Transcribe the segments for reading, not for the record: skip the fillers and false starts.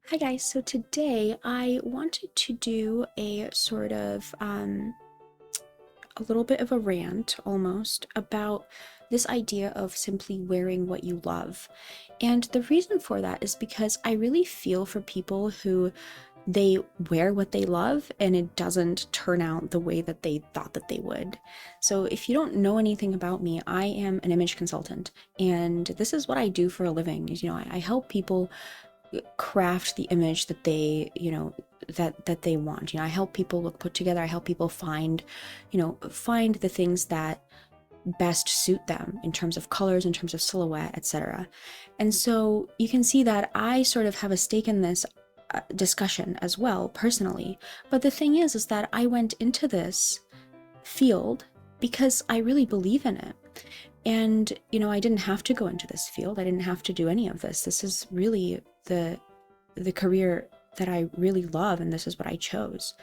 Hi guys, so today I wanted to do a sort of a little bit of a rant almost about this idea of simply wearing what you love. And the reason for that is because I really feel for people who they wear what they love and it doesn't turn out the way that they thought that they would. So if you don't know anything about me, I am an image consultant and this is what I do for a living. I help people craft the image that that they want. I help people look put together. I help people find the things that best suit them in terms of colors, in terms of silhouette, etc. And so you can see that I sort of have a stake in this discussion as well personally. But the thing is that I went into this field because I really believe in it. And, I didn't have to go into this field. I didn't have to do any of this. This is really the career that I really love, and this is what I chose.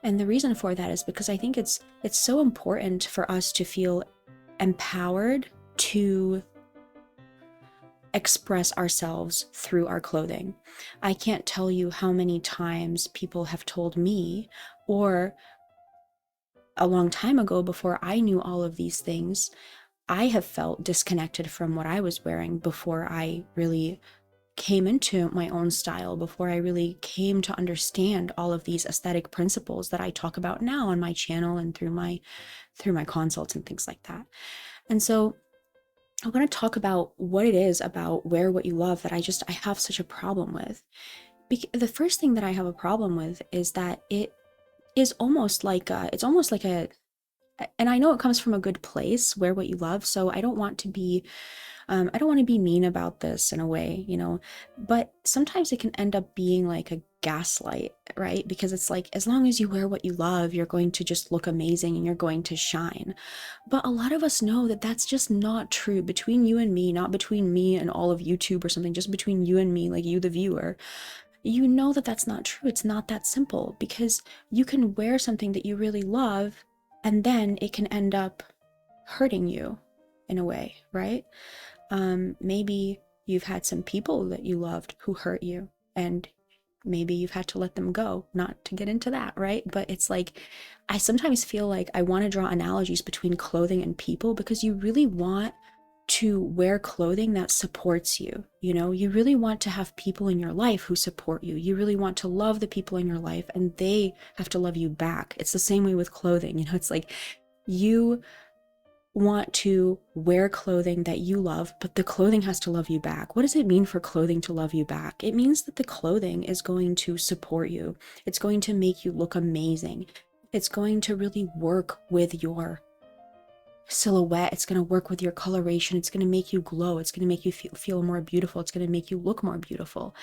And the reason for that is because I think it's so important for us to feel empowered to express ourselves through our clothing. I can't tell you how many times people have told me, or a long time ago before I knew all of these things, I have felt disconnected from what I was wearing before I really came into my own style, before I really came to understand all of these aesthetic principles that I talk about now on my channel and through my consults and things like that. And so I want to talk about what it is about wear what you love that I have such a problem with. The first thing that I have a problem with is that it is almost like a and I know it comes from a good place, wear what you love, so I don't want to be mean about this in a way, but sometimes it can end up being like a gaslight, right? Because it's like, as long as you wear what you love, you're going to just look amazing and you're going to shine. But a lot of us know that that's just not true. Between you and me, not between me and all of YouTube or something, just between you and me, like you, the viewer, you know that that's not true. It's not that simple, because you can wear something that you really love and then it can end up hurting you in a way, right? Maybe you've had some people that you loved who hurt you, and maybe you've had to let them go. Not to get into that, right? But it's like, I sometimes feel like I want to draw analogies between clothing and people, because you really want to wear clothing that supports you. You really want to have people in your life who support you. You really want to love the people in your life, and they have to love you back. It's the same way with clothing. It's like you want to wear clothing that you love, but the clothing has to love you back. What does it mean for clothing to love you back? It means that the clothing is going to support you. It's going to make you look amazing. It's going to really work with your silhouette. It's going to work with your coloration. It's going to make you glow. It's going to make you feel more beautiful. It's going to make you look more beautiful.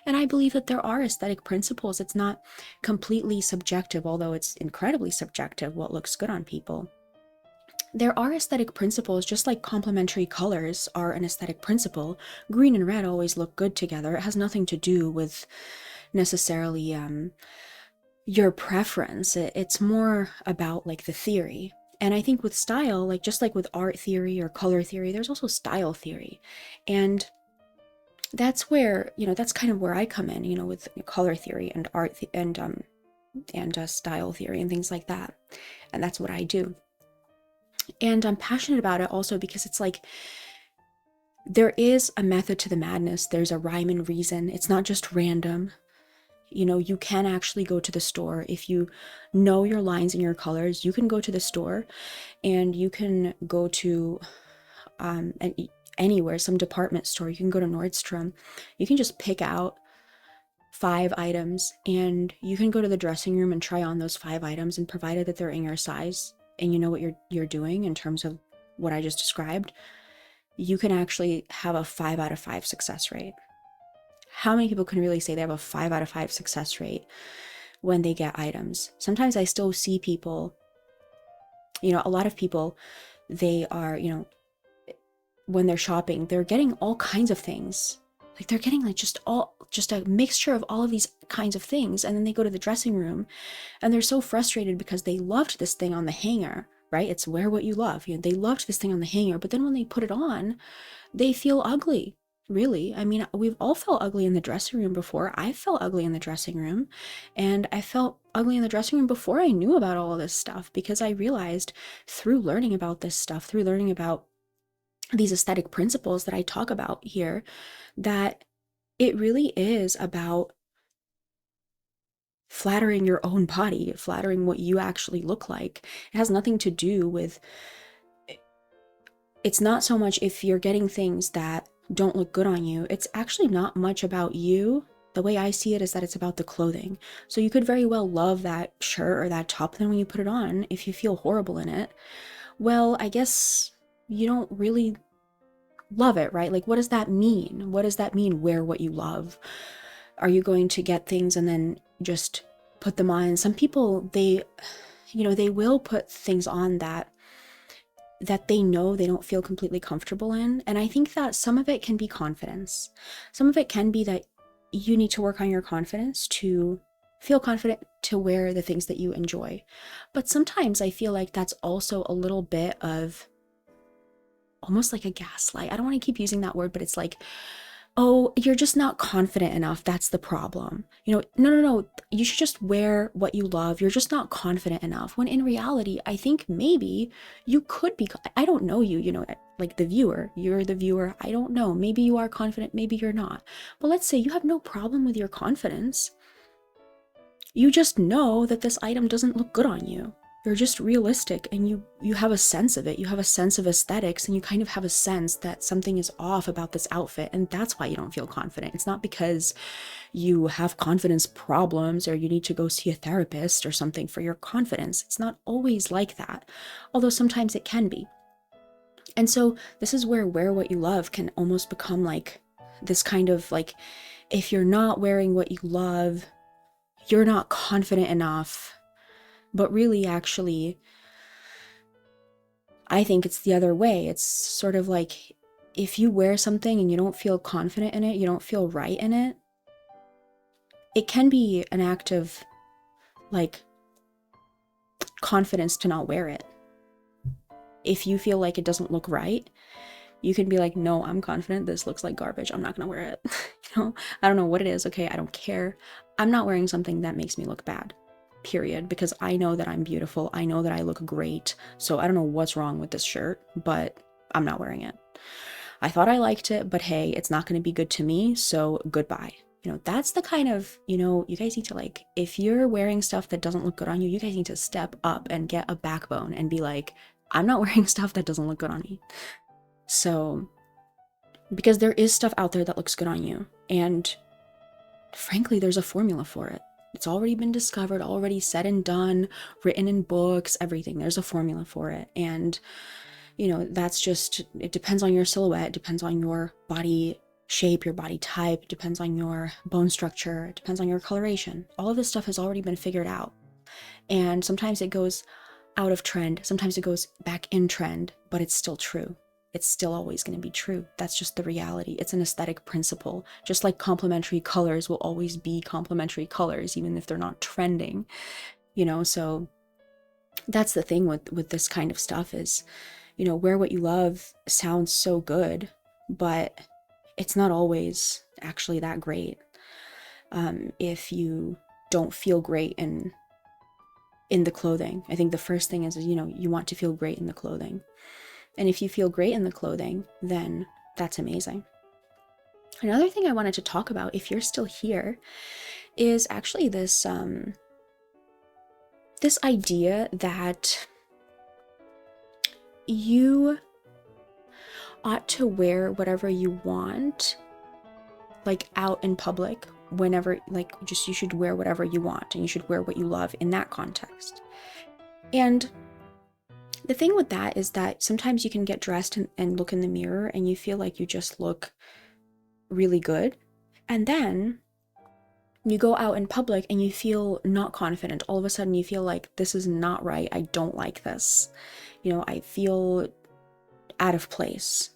And I believe that there are aesthetic principles. It's not completely subjective, although it's incredibly subjective what looks good on people. There are aesthetic principles, just like complementary colors are an aesthetic principle. Green and red always look good together. It has nothing to do with necessarily your preference. It's more about like the theory. And I think with style, like just like with art theory or color theory, there's also style theory. And that's where, that's kind of where I come in, with color theory and and style theory and things like that. And that's what I do. And I'm passionate about it also because it's like, there is a method to the madness. There's a rhyme and reason. It's not just random. You can actually go to the store. If you know your lines and your colors, you can go to the store, and you can go to anywhere, some department store. You can go to Nordstrom. You can just pick out 5 items, and you can go to the dressing room and try on those 5 items, and provided that they're in your size and you know what you're doing in terms of what I just described, you can actually have a 5 out of 5 success rate. How many people can really say they have a 5 out of 5 success rate when they get items? Sometimes I still see people, a lot of people, they are, when they're shopping, they're getting all kinds of things. Like they're getting like just a mixture of all of these kinds of things, and then they go to the dressing room and they're so frustrated because they loved this thing on the hanger, right? It's wear what you love. They loved this thing on the hanger, but then when they put it on, they feel ugly. Really. I mean, we've all felt ugly in the dressing room before. I felt ugly in the dressing room, and I felt ugly in the dressing room before I knew about all of this stuff, because I realized through learning about this stuff, through learning about these aesthetic principles that I talk about here, that it really is about flattering your own body, flattering what you actually look like. It has nothing to do with, it's not so much if you're getting things that don't look good on you. It's actually not much about you. The way I see it is that it's about the clothing. So you could very well love that shirt or that top, then when you put it on, if you feel horrible in it, well, I guess you don't really love it, right? Like, what does that mean? What does that mean, wear what you love? Are you going to get things and then just put them on? Some people, they will put things on that they know they don't feel completely comfortable in. And I think that some of it can be confidence. Some of it can be that you need to work on your confidence to feel confident to wear the things that you enjoy. But sometimes I feel like that's also a little bit of almost like a gaslight. I don't want to keep using that word, but it's like, oh, you're just not confident enough. That's the problem. No. You should just wear what you love. You're just not confident enough. When in reality, I think maybe you could be. I don't know you, like the viewer. You're the viewer. I don't know. Maybe you are confident. Maybe you're not. But let's say you have no problem with your confidence. You just know that this item doesn't look good on you. You're just realistic, and you have a sense of it. You have a sense of aesthetics, and you kind of have a sense that something is off about this outfit, and that's why you don't feel confident. It's not because you have confidence problems or you need to go see a therapist or something for your confidence. It's not always like that, although sometimes it can be. And so this is where wear what you love can almost become like this kind of like, if you're not wearing what you love, you're not confident enough. But really, actually, I think it's the other way. It's sort of like, if you wear something and you don't feel confident in it, you don't feel right in it, it can be an act of like confidence to not wear it. If you feel like it doesn't look right, you can be like, no, I'm confident. This looks like garbage. I'm not gonna wear it. I don't know what it is. Okay, I don't care. I'm not wearing something that makes me look bad. Period. Because I know that I'm beautiful. I know that I look great. So I don't know what's wrong with this shirt, but I'm not wearing it. I thought I liked it, but hey, it's not going to be good to me. So goodbye. That's the kind of, you guys need to, like, if you're wearing stuff that doesn't look good on you, you guys need to step up and get a backbone and be like, I'm not wearing stuff that doesn't look good on me. So, because there is stuff out there that looks good on you. And frankly, there's a formula for it. It's already been discovered, already said and done, written in books, everything. There's a formula for it. And, that's just, it depends on your silhouette, it depends on your body shape, your body type, it depends on your bone structure, it depends on your coloration. All of this stuff has already been figured out. And sometimes it goes out of trend, sometimes it goes back in trend, but it's still true. It's still always going to be true. That's just the reality. It's an aesthetic principle. Just like complementary colors will always be complementary colors, even if they're not trending, so that's the thing with this kind of stuff is, wear what you love sounds so good, but it's not always actually that great. If you don't feel great in the clothing, I think the first thing is, you want to feel great in the clothing. And if you feel great in the clothing, then that's amazing. Another thing I wanted to talk about, if you're still here, is actually this idea that you ought to wear whatever you want, like out in public, whenever, like, just you should wear whatever you want and you should wear what you love in that context. And the thing with that is that sometimes you can get dressed and look in the mirror and you feel like you just look really good. And then you go out in public and you feel not confident. All of a sudden you feel like, this is not right. I don't like this. I feel out of place.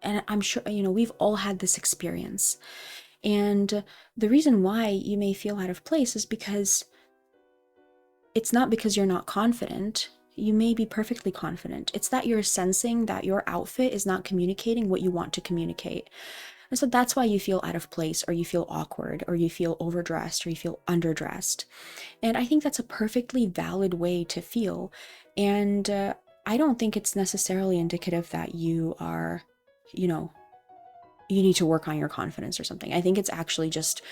And I'm sure, we've all had this experience. And the reason why you may feel out of place is because it's not because you're not confident. You may be perfectly confident. It's that you're sensing that your outfit is not communicating what you want to communicate. And so that's why you feel out of place, or you feel awkward, or you feel overdressed, or you feel underdressed. And I think that's a perfectly valid way to feel. And I don't think it's necessarily indicative that you are, you know, you need to work on your confidence or something. I think it's actually just,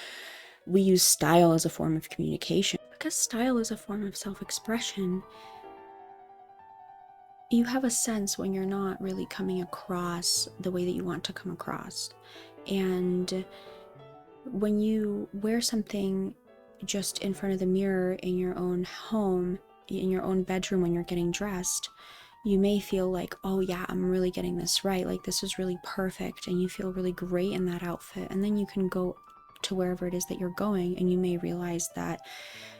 we use style as a form of communication. Because style is a form of self-expression, you have a sense when you're not really coming across the way that you want to come across. And when you wear something just in front of the mirror in your own home, in your own bedroom when you're getting dressed, you may feel like, oh yeah, I'm really getting this right. Like, this is really perfect. And you feel really great in that outfit. And then you can go to wherever it is that you're going, and you may realize that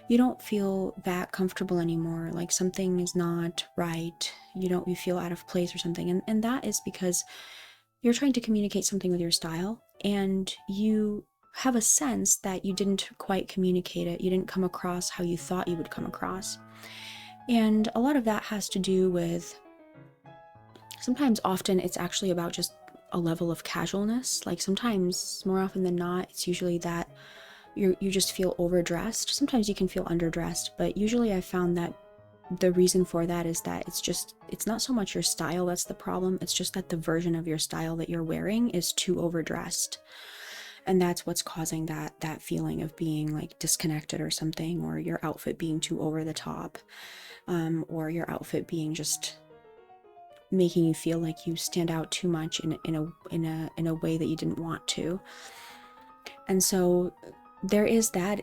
you don't feel that comfortable anymore. Like, something is not right. You feel out of place or something. And that is because you're trying to communicate something with your style, and you have a sense that you didn't quite communicate it. You didn't come across how you thought you would come across. And a lot of that has to do with, often it's actually about just a level of casualness. Like, sometimes, more often than not, it's usually that you just feel overdressed. Sometimes you can feel underdressed, but usually I found that the reason for that is that it's not so much your style that's the problem. It's just that the version of your style that you're wearing is too overdressed. And that's what's causing that feeling of being like disconnected or something, or your outfit being too over the top, or your outfit being just making you feel like you stand out too much in a way that you didn't want to. And so there is that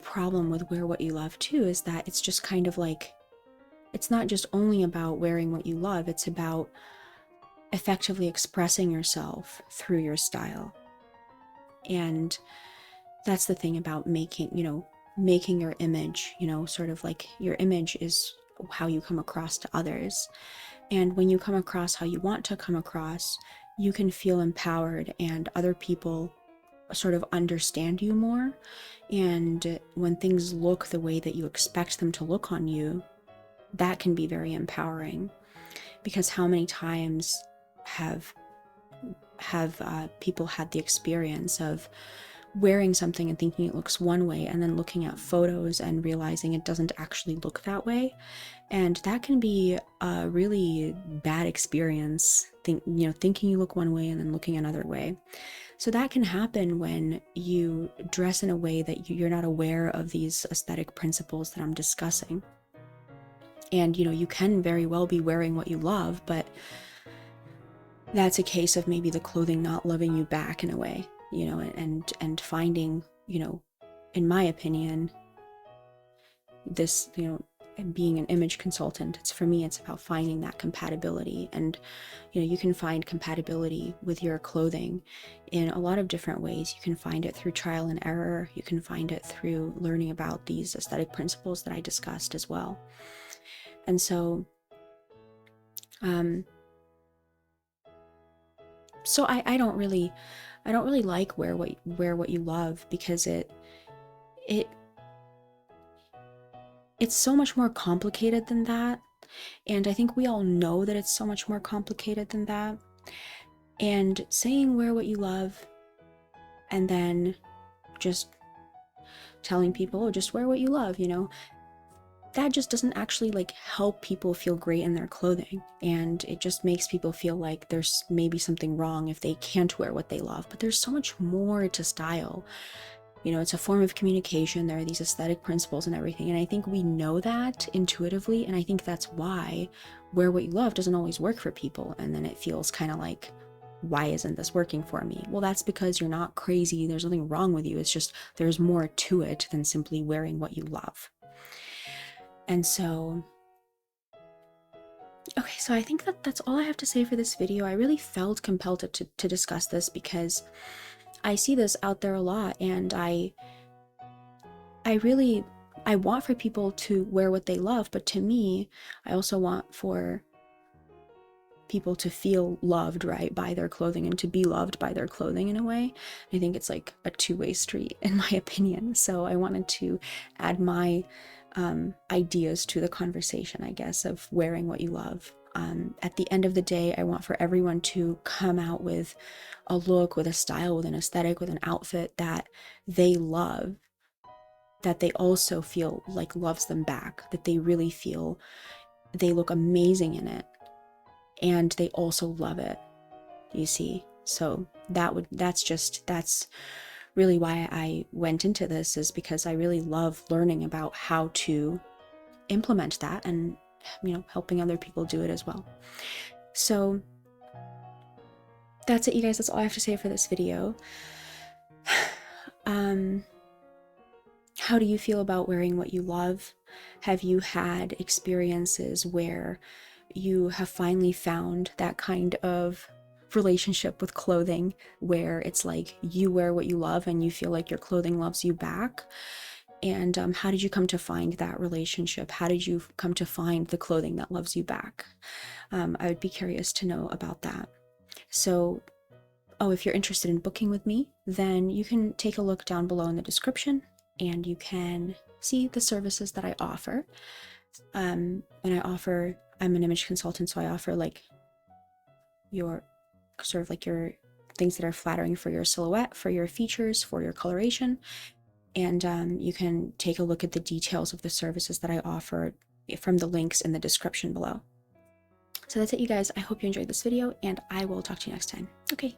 problem with Wear What You Love too, is that it's just kind of like, it's not just only about wearing what you love, it's about effectively expressing yourself through your style. And that's the thing about making your image, sort of like, your image is how you come across to others. And when you come across how you want to come across, you can feel empowered, and other people sort of understand you more. And when things look the way that you expect them to look on you, that can be very empowering. Because how many times have people had the experience of wearing something and thinking it looks one way, and then looking at photos and realizing it doesn't actually look that way? And that can be a really bad experience, thinking you look one way and then looking another way. So that can happen when you dress in a way that you're not aware of these aesthetic principles that I'm discussing. And you can very well be wearing what you love, but that's a case of maybe the clothing not loving you back in a way, and finding, in my opinion, this, being an image consultant, for me, it's about finding that compatibility. And you can find compatibility with your clothing in a lot of different ways. You can find it through trial and error. You can find it through learning about these aesthetic principles that I discussed as well. And so I don't really like wear what you love, because it's so much more complicated than that. And I think we all know that it's so much more complicated than that. And saying wear what you love, and then just telling people, oh, just wear what you love, that just doesn't actually like help people feel great in their clothing. And it just makes people feel like there's maybe something wrong if they can't wear what they love. But there's so much more to style. It's a form of communication. There are these aesthetic principles and everything. And I think we know that intuitively. And I think that's why wear what you love doesn't always work for people. And then it feels kind of like, why isn't this working for me? Well, that's because you're not crazy. There's nothing wrong with you. It's just, there's more to it than simply wearing what you love. And so, okay, so I think that's all I have to say for this video. I really felt compelled to discuss this, because I see this out there a lot, and I want for people to wear what they love, but to me, I also want for people to feel loved, right, by their clothing, and to be loved by their clothing in a way. I think it's like a two-way street, in my opinion. So I wanted to add my ideas to the conversation, I guess, of wearing what you love. At the end of the day, I want for everyone to come out with a look, with a style, with an aesthetic, with an outfit that they love, that they also feel like loves them back, that they really feel they look amazing in it, and they also love it, you see? So that's really why I went into this, is because I really love learning about how to implement that and, helping other people do it as well. So that's it, you guys. That's all I have to say for this video. How do you feel about wearing what you love? Have you had experiences where you have finally found that kind of relationship with clothing where it's like you wear what you love and you feel like your clothing loves you back? And how did you come to find that relationship? How did you come to find the clothing that loves you back? I would be curious to know about that. So, if you're interested in booking with me, then you can take a look down below in the description and you can see the services that I offer. And I'm an image consultant, so I offer like your things that are flattering for your silhouette, for your features, for your coloration. And you can take a look at the details of the services that I offer from the links in the description below. So that's it, you guys. I hope you enjoyed this video, and I will talk to you next time. Okay,